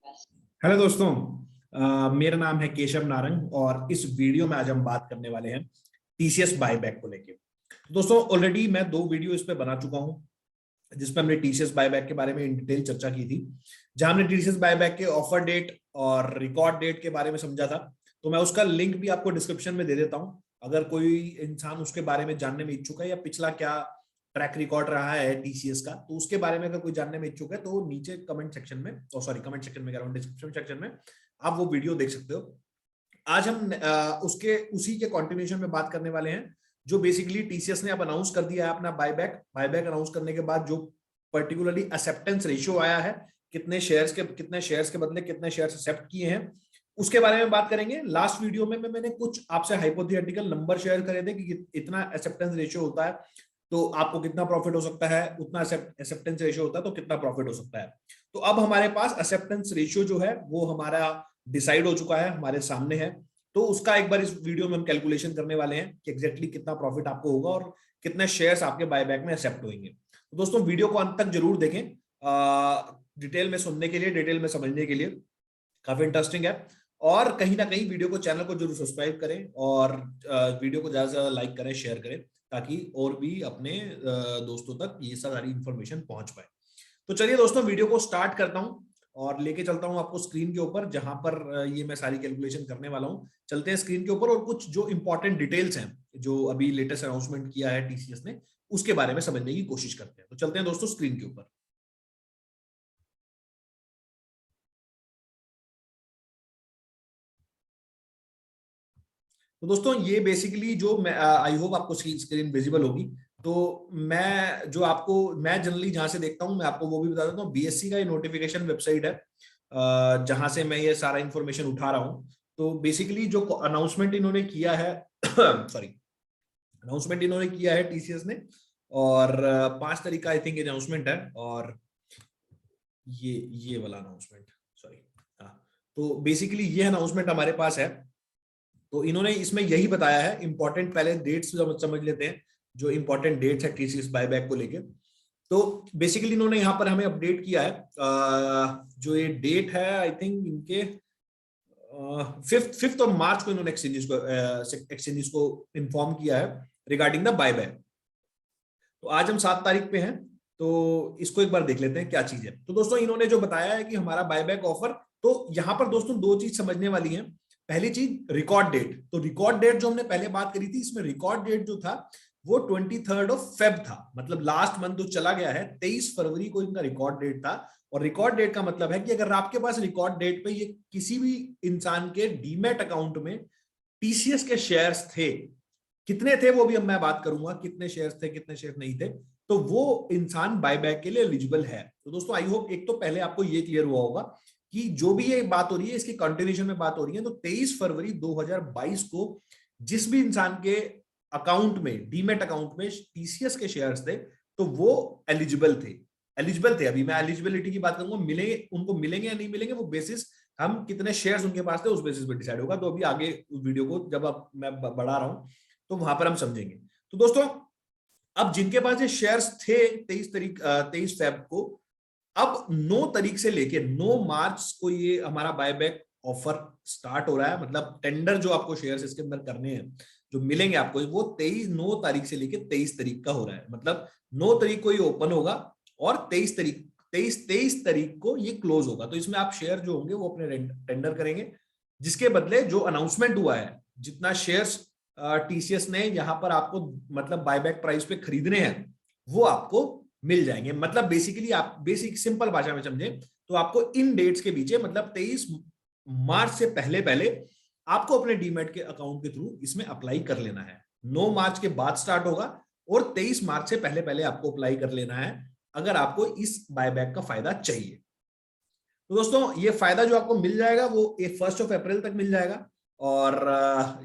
Hello दोस्तों। मेरा नाम है केशव नारंग और इस वीडियो में आज हम बात करने वाले हैं टीसीएस बायबैक को लेके। तो दोस्तों ऑलरेडी मैं 2 वीडियो इस पे बना चुका हूं जिसपे हमने टीसीएस बायबैक के बारे में इन डिटेल चर्चा की थी, जहां हमने टीसीएस बायबैक के ऑफर डेट और रिकॉर्ड डेट के बारे में समझा था। तो मैं उसका लिंक भी आपको डिस्क्रिप्शन में दे देता हूं। अगर कोई इंसान उसके बारे में जानने में इच्छुक है या पिछला क्या ट्रैक रिकॉर्ड रहा है टीसीएस का, तो उसके बारे में अगर कोई जानने में इच्छुक है तो नीचे कमेंट सेक्शन में, कमेंट सेक्शन में कह रहा हूं, डिस्क्रिप्शन सेक्शन में आप वो वीडियो देख सकते हो। आज हम उसके उसी के कंटिन्यूएशन में बात करने वाले हैं, जो बेसिकली टीसीएस ने अब अनाउंस कर दिया है अपना बायबैक अनाउंस करने के बाद जो पर्टिकुलरली एक्सेप्टेंस रेशियो आया है, कितने शेयर्स के बदले कितने शेयर्स एक्सेप्ट किए हैं, उसके बारे में बात करेंगे। लास्ट वीडियो में मैंने कुछ आपसे हाइपोथेटिकल नंबर शेयर करे थे कि इतना एक्सेप्टेंस रेशियो होता है तो आपको कितना प्रॉफिट हो सकता है, उतना एक्सेप्टेंस रेशियो होता है तो कितना प्रॉफिट हो सकता है। तो अब हमारे पास एक्सेप्टेंस रेशियो जो है वो हमारा डिसाइड हो चुका है, हमारे सामने है। तो उसका एक बार इस वीडियो में हम कैलकुलेशन करने वाले हैं कि एग्जैक्टली कितना प्रॉफिट आपको होगा और कितने शेयर्स आपके बायबैक में एक्सेप्ट होंगे। तो दोस्तों वीडियो को अंत तक जरूर देखें, डिटेल में सुनने के लिए, डिटेल में समझने के लिए काफी इंटरेस्टिंग है। और कहीं ना कहीं वीडियो को, चैनल को जरूर सब्सक्राइब करें और वीडियो को ज्यादा से ज्यादा लाइक करें, शेयर करें, ताकि और भी अपने दोस्तों तक ये सारी इंफॉर्मेशन पहुंच पाए। तो चलिए दोस्तों वीडियो को स्टार्ट करता हूं और लेके चलता हूं आपको स्क्रीन के ऊपर, जहां पर ये मैं सारी कैलकुलेशन करने वाला हूं। चलते हैं स्क्रीन के ऊपर और कुछ जो इंपॉर्टेंट डिटेल्स हैं जो अभी लेटेस्ट अनाउंसमेंट किया है टीसीएस ने, उसके बारे में समझने की कोशिश करते हैं। तो चलते हैं दोस्तों स्क्रीन के ऊपर। तो दोस्तों ये बेसिकली जो मैं, आई होप आपको स्क्रीन विजिबल होगी। तो मैं जनरली जहां से देखता हूं, मैं आपको वो भी बता देता हूँ। बीएससी का ये नोटिफिकेशन वेबसाइट है, जहां से मैं ये सारा इंफॉर्मेशन उठा रहा हूँ। तो बेसिकली जो अनाउंसमेंट इन्होंने किया है सॉरी, अनाउंसमेंट इन्होंने किया है टीसीएस ने, और 5 तारीख का आई थिंक अनाउंसमेंट है। और ये वाला अनाउंसमेंट, सॉरी, हाँ। तो बेसिकली ये अनाउंसमेंट हमारे पास है। तो इन्होंने इसमें यही बताया है, इंपॉर्टेंट पहले डेट्स समझ लेते हैं, जो इंपॉर्टेंट डेट्स है टीसीएस बायबैक को लेके। तो बेसिकली इन्होंने यहाँ पर हमें अपडेट किया है, जो ये डेट है आई थिंक इनके 5 मार्च को इन्होंने एक्सचेंजेस को इन्फॉर्म किया है रिगार्डिंग द बायबैक। तो आज हम 7 तारीख पे हैं, तो इसको एक बार देख लेते हैं क्या चीज है। तो दोस्तों इन्होंने जो बताया है कि हमारा बायबैक ऑफर, तो यहाँ पर दोस्तों 2 चीज समझने वाली है। पहली चीज रिकॉर्ड डेट। तो रिकॉर्ड डेट जो हमने पहले बात करी थी, इसमें रिकॉर्ड डेट जो था वो 23 फेब था, मतलब लास्ट मंथ जो चला गया है, 23 फरवरी को इनका रिकॉर्ड डेट था। और रिकॉर्ड डेट का मतलब है कि अगर आपके पास रिकॉर्ड डेट पे ये किसी भी इंसान के डीमैट अकाउंट में टीसीएस के शेयर्स थे, कितने थे वो भी अब मैं बात करूंगा, कितने शेयर्स थे कितने शेयर नहीं थे, तो वो इंसान बायबैक के लिए एलिजिबल है। तो दोस्तों आई होप एक तो पहले आपको ये क्लियर हुआ होगा कि जो भी ये बात हो रही है इसकी कंटिन्यूएशन में बात हो रही है। तो 23 फरवरी 2022 को जिस भी इंसान के अकाउंट में, डीमेट अकाउंट में टीसीएस के शेयर्स थे, तो वो एलिजिबल थे। अभी मैं एलिजिबिलिटी की बात करूंगा, मिलेंगे उनको, मिलेंगे या नहीं मिलेंगे वो बेसिस, हम कितने शेयर्स उनके पास थे उस बेसिस पे डिसाइड होगा। तो अभी आगे उस वीडियो को जब अब मैं बढ़ा रहा हूं तो वहां पर हम समझेंगे। तो दोस्तों अब जिनके पास ये शेयर्स थे 23 फेब को, अब 9 तारीख से लेके 9 मार्च को ये हमारा बायबैक ऑफर स्टार्ट हो रहा है। मतलब टेंडर जो आपको शेयर्स इसके अंदर करने हैं, जो मिलेंगे आपको, वो 9 तारीख से लेके 23 तारीख का हो रहा है। मतलब 9 तारीख को ये ओपन होगा और 23 तारीख को ये क्लोज होगा। तो इसमें आप शेयर जो होंगे वो अपने टेंडर करेंगे, जिसके बदले जो अनाउंसमेंट हुआ है, जितना शेयर्स टीसीएस ने यहाँ पर आपको मतलब बायबैक प्राइस पे खरीदने हैं, वो आपको मिल जाएंगे। मतलब बेसिकली आप बेसिक सिंपल भाषा में समझे तो आपको इन डेट्स के बीच, मतलब 23 मार्च से पहले पहले आपको अपने डीमैट के अकाउंट के थ्रू इसमें अप्लाई कर लेना है। 9 मार्च के बाद स्टार्ट होगा और 23 मार्च से पहले पहले आपको अप्लाई कर लेना है अगर आपको इस बायबैक का फायदा चाहिए। तो दोस्तों ये फायदा जो आपको मिल जाएगा वो 1 अप्रैल तक मिल जाएगा। और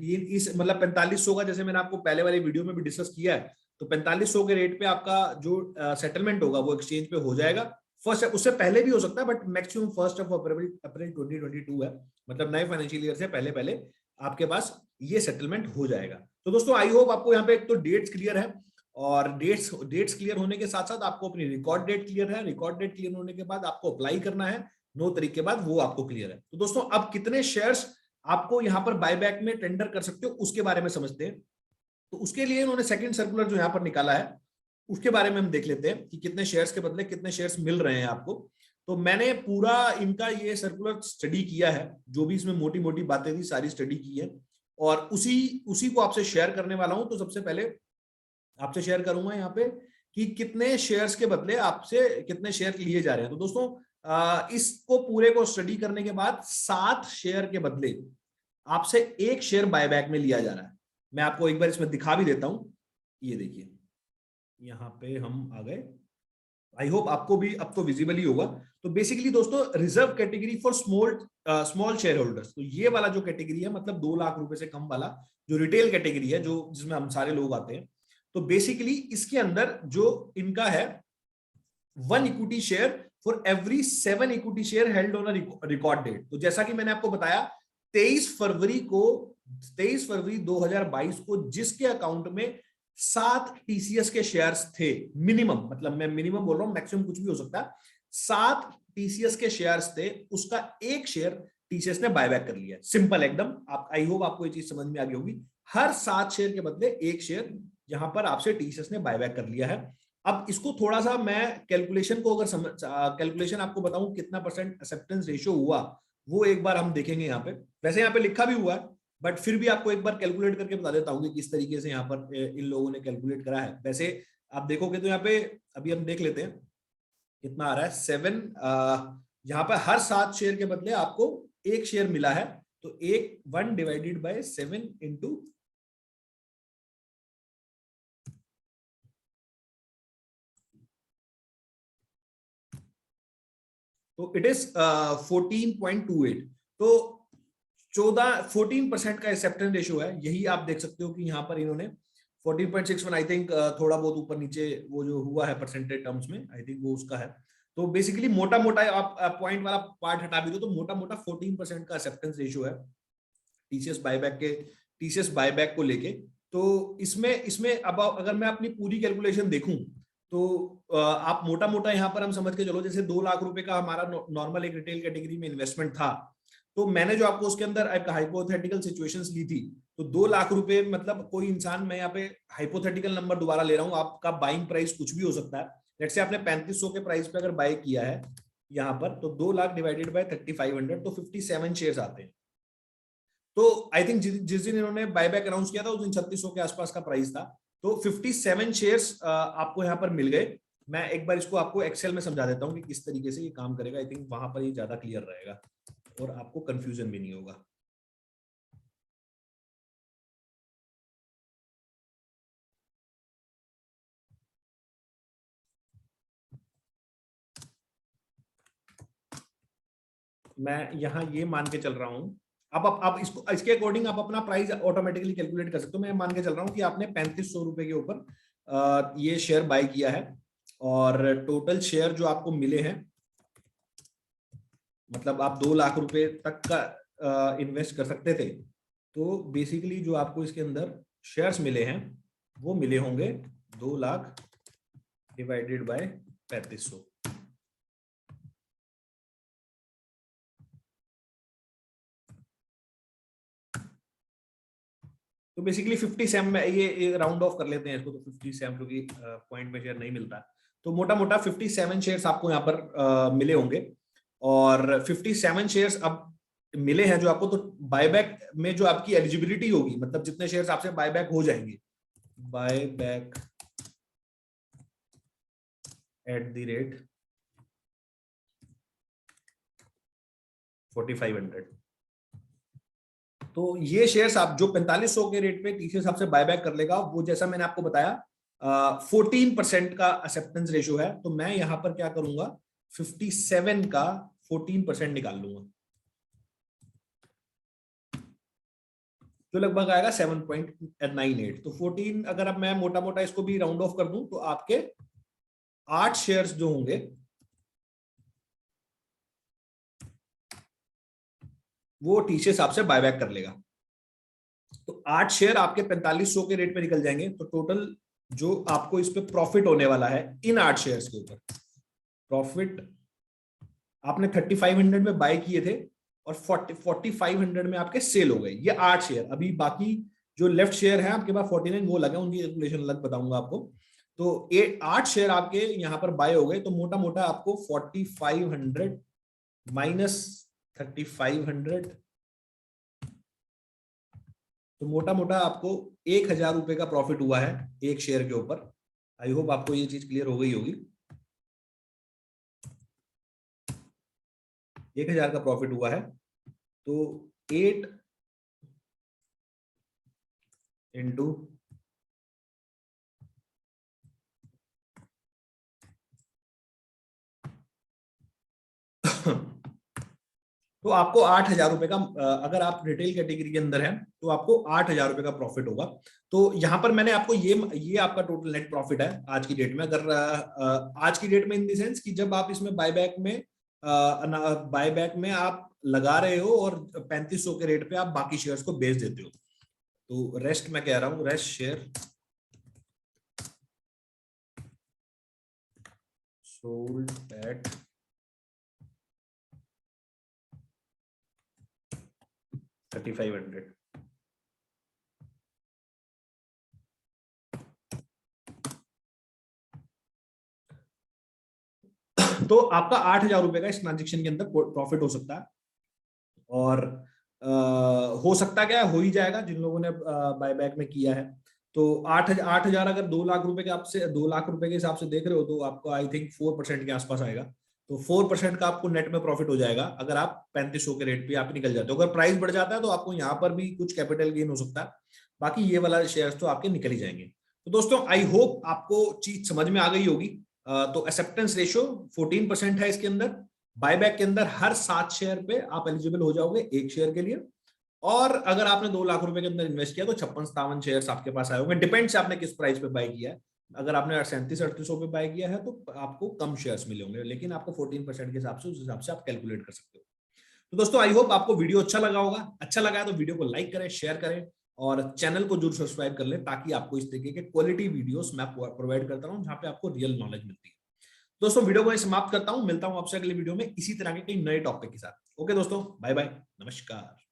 ये इस मतलब 4500 का, जैसे मैंने आपको पहले वाली वीडियो में भी डिस्कस किया है, तो 4500 के रेट पे आपका जो सेटलमेंट होगा वो एक्सचेंज पे हो जाएगा। फर्स्ट, उससे पहले भी हो सकता है बट मैक्सिमम 1 अप्रैल 2022 है, मतलब नए फाइनेंशियल ईयर से पहले पहले आपके पास ये सेटलमेंट हो जाएगा। तो दोस्तों आई होप आपको यहाँ पे एक तो डेट्स क्लियर है, और डेट्स क्लियर होने के साथ साथ आपको अपनी रिकॉर्ड डेट क्लियर है। रिकॉर्ड डेट क्लियर होने के बाद आपको अप्लाई करना है 9 तारीख के बाद वो आपको क्लियर है। तो दोस्तों अब कितने शेयर्स आपको यहाँ पर बायबैक में टेंडर कर सकते हो उसके बारे में समझते हैं। तो उसके लिए इन्होंने सेकंड सर्कुलर जो यहाँ पर निकाला है उसके बारे में हम देख लेते हैं कि कितने शेयर्स के बदले कितने शेयर्स मिल रहे हैं आपको। तो मैंने पूरा इनका ये सर्कुलर स्टडी किया है, जो भी इसमें मोटी मोटी बातें थी सारी स्टडी की है और उसी को आपसे शेयर करने वाला हूं। तो सबसे पहले आपसे शेयर करूंगा यहाँ पे कि कितने शेयर्स के बदले आपसे कितने शेयर लिए जा रहे हैं। तो दोस्तों इसको पूरे को स्टडी करने के बाद 7 शेयर के बदले आपसे 1 शेयर बायबैक में लिया जा रहा है। मैं आपको एक बार इसमें दिखा भी देता हूं, ये देखिए यहाँ पे हम आ गए। आई होप आपको भी अब तो विजिबल ही होगा। तो बेसिकली दोस्तों reserve category for small share holders, तो ये वाला जो कैटेगरी है मतलब 2 लाख रुपए से कम वाला जो रिटेल कैटेगरी है, जो जिसमें हम सारे लोग आते हैं, तो बेसिकली इसके अंदर जो इनका है 1 equity share for every 7 equity share held on a record date. तो जैसा कि मैंने आपको बताया 23 फरवरी 2022 को जिसके अकाउंट में 7 टीसीएस के शेयर्स थे मिनिमम, मतलब मैं मिनिमम बोल रहा हूं, मैक्सिमम कुछ भी हो सकता है, 7 टीसीएस के शेयर्स थे, उसका 1 शेयर टीसीएस ने बायबैक कर लिया। सिंपल एकदम। आप आई होप आपको ये चीज समझ में आ गई होगी। हर 7 शेयर के बदले 1 शेयर यहां पर आपसे टीसीएस ने बायबैक कर लिया है। अब इसको थोड़ा सा मैं कैलकुलेशन को अगर कैलकुलेशन आपको बताऊं कितना परसेंट एक्सेप्टेंस रेशियो हुआ, वो एक बार हम देखेंगे यहाँ पे। वैसे यहाँ पे लिखा भी हुआ है बट फिर भी आपको एक बार कैलकुलेट करके बता देता हूँ कि किस तरीके से यहाँ पर इन लोगों ने कैलकुलेट करा है। वैसे आप देखोगे तो यहाँ पे अभी हम देख लेते हैं कितना आ रहा है 7। यहाँ पर हर 7 शेयर के बदले आपको 1 शेयर मिला है, तो 1 डिवाइडेड बाय 7 इंटू तो इट इज 14.28। तो 14% का एक्सेप्टेंस रेशियो है। यही आप देख सकते हो कि यहाँ पर इन्होंने 14.61 आई थिंक थोड़ा बहुत ऊपर नीचे वो जो हुआ है परसेंटेज टर्म्स में, आई थिंक वो उसका है। तो बेसिकली मोटा मोटा आप पॉइंट वाला पार्ट हटा भी दो तो मोटा मोटा 14% का एक्सेप्टेंस रेशियो है टीसीएस बायबैक को लेके। तो इसमें अब अगर मैं अपनी पूरी कैलकुलेशन देखूं तो आप मोटा मोटा यहाँ पर हम समझ के चलो, जैसे 2 लाख रुपए का हमारा नॉर्मल एक रिटेल कैटेगरी में इन्वेस्टमेंट था, तो मैंने जो आपको उसके अंदर एक हाइपोथेटिकल सिचुएशंस ली थी, तो 2 लाख रुपए मतलब कोई इंसान, मैं यहाँ पे हाइपोथेटिकल नंबर दोबारा ले रहा हूँ, आपका बाइंग प्राइस कुछ भी हो सकता है। जैसे आपने 3500 के प्राइस पे अगर बाय किया है यहाँ पर, तो 2 लाख डिवाइडेड बाय 3500 तो 57 शेयर्स आते हैं। तो आई थिंक जिस दिन इन्होंने बायबैक अनाउंस किया था उस दिन 3600 के आसपास का प्राइस था। तो 57 शेयर्स आपको यहाँ पर मिल गए। मैं एक बार इसको आपको एक्सेल में समझा देता हूँ कि किस तरीके से ये काम करेगा। आई थिंक वहां पर ये ज्यादा क्लियर रहेगा और आपको कंफ्यूजन भी नहीं होगा। मैं यहाँ ये मान के चल रहा हूँ, आप इसको इसके अकॉर्डिंग आप अपना प्राइस ऑटोमेटिकली कैलकुलेट कर सकते हो। मैं मान के चल रहा हूँ कि आपने 3500 रुपए के ऊपर ये शेयर बाय किया है और टोटल शेयर जो आपको मिले हैं, मतलब आप 2 लाख रुपए तक का इन्वेस्ट कर सकते थे, तो बेसिकली जो आपको इसके अंदर शेयर्स मिले हैं वो मिले होंगे 2 लाख डिवाइडेड बाय 3500। तो बेसिकली 57 में ये राउंड ऑफ कर लेते हैं इसको, तो 57 क्योंकि पॉइंट में शेयर नहीं मिलता, तो मोटा मोटा 57 शेयर्स आपको यहाँ पर मिले होंगे। और 57 शेयर्स अब मिले हैं जो आपको, तो बायबैक में जो आपकी एलिजिबिलिटी होगी, मतलब जितने शेयर्स आपसे बायबैक हो जाएंगे, बायबैक एट द रेट 4500, तो ये शेयर्स आप जो 4500 के रेट पे टीसीएस आपसे बायबैक कर लेगा, वो जैसा मैंने आपको बताया 14% का एक्सेप्टेंस रेशियो है। तो मैं यहां पर क्या करूंगा, 57 का 14% निकाल लूंगा, जो लगभग आएगा 7.98। तो 14 अगर अब मैं मोटा मोटा इसको भी राउंड ऑफ कर दूं तो आपके 8 शेयर्स जो होंगे वो टीसीएस आपसे बायबैक कर लेगा। तो 8 शेयर आपके 4500 के रेट पे निकल जाएंगे। तो टोटल जो आपको इस पे प्रॉफिट होने वाला है इन 8 शेयर्स के ऊपर, प्रॉफिट आपने 3500 में बाय किए थे और 4500 में आपके सेल हो गए, ये 8 शेयर। अभी बाकी जो लेफ्ट शेयर है आपके पास 49 वो लगे, उनकी कैलकुलेशन अलग बताऊंगा आपको। तो 8 शेयर आपके यहाँ पर बाय हो गए, तो मोटा मोटा आपको 4500 माइनस 3500, तो मोटा मोटा आपको 1000 रुपए का प्रॉफिट हुआ है एक शेयर के ऊपर। आई होप आपको ये चीज क्लियर हो गई होगी। 1000 का प्रॉफिट हुआ है, तो 8 इंटू तो आपको 8000 रुपए का, अगर आप रिटेल कैटेगरी के अंदर हैं तो आपको 8000 रुपए का प्रॉफिट होगा। तो यहां पर मैंने आपको ये आपका टोटल नेट प्रॉफिट है आज की डेट में। अगर आज की डेट में इन द सेंस कि जब आप इसमें बायबैक में आप लगा रहे हो और 3500 के रेट पे आप बाकी शेयर्स को बेच देते हो। तो रेस्ट मैं कह रहा हूं, रेस्ट शेयर सोल्ड एट 3500। तो आपका 8000 रुपए का इस ट्रांजेक्शन के अंदर प्रॉफिट हो सकता है। और हो सकता क्या है, हो ही जाएगा जिन लोगों ने बायबैक में किया है। तो 8,000 अगर 2 लाख रुपए के आपसे 2 लाख रुपए के हिसाब से देख रहे हो तो आपको आई थिंक 4% के आसपास आएगा। तो 4% का आपको नेट में प्रॉफिट हो जाएगा अगर आप 3500 के रेट पे आप निकल जाते हो। अगर प्राइस बढ़ जाता है तो आपको यहाँ पर भी कुछ कैपिटल गेन हो सकता है, बाकी ये वाला शेयर्स तो आपके निकल ही जाएंगे। तो दोस्तों आई होप आपको चीज समझ में आ गई होगी। तो एक्सेप्टेंस रेशियो 14% है इसके अंदर। बायबैक के अंदर हर 7 शेयर पे आप एलिजिबल हो जाओगे एक शेयर के लिए। और अगर आपने 2 लाख रुपए के अंदर इन्वेस्ट किया तो 56-57 शेयर्स आपके पास आए होंगे, डिपेंड्स आपने किस प्राइस पे बाय किया है। अगर आपने 3700-3800 पे बाय किया है तो आपको कम शेयर्स मिले होंगे, लेकिन आपको 14% के हिसाब से उस हिसाब से आप कैलकुलेट कर सकते हो। तो दोस्तों आई होप आपको वीडियो अच्छा लगा होगा। अच्छा लगा है तो वीडियो को लाइक करें, शेयर करें और चैनल को जरूर सब्सक्राइब कर लें, ताकि आपको इस तरीके के क्वालिटी वीडियोस मैं प्रोवाइड करता रहूं जहां पे आपको रियल नॉलेज मिलती है। दोस्तों वीडियो को समाप्त करता हूं, मिलता हूं आपसे अगले वीडियो में इसी तरह के कई नए टॉपिक के साथ। ओके दोस्तों, बाय बाय, नमस्कार।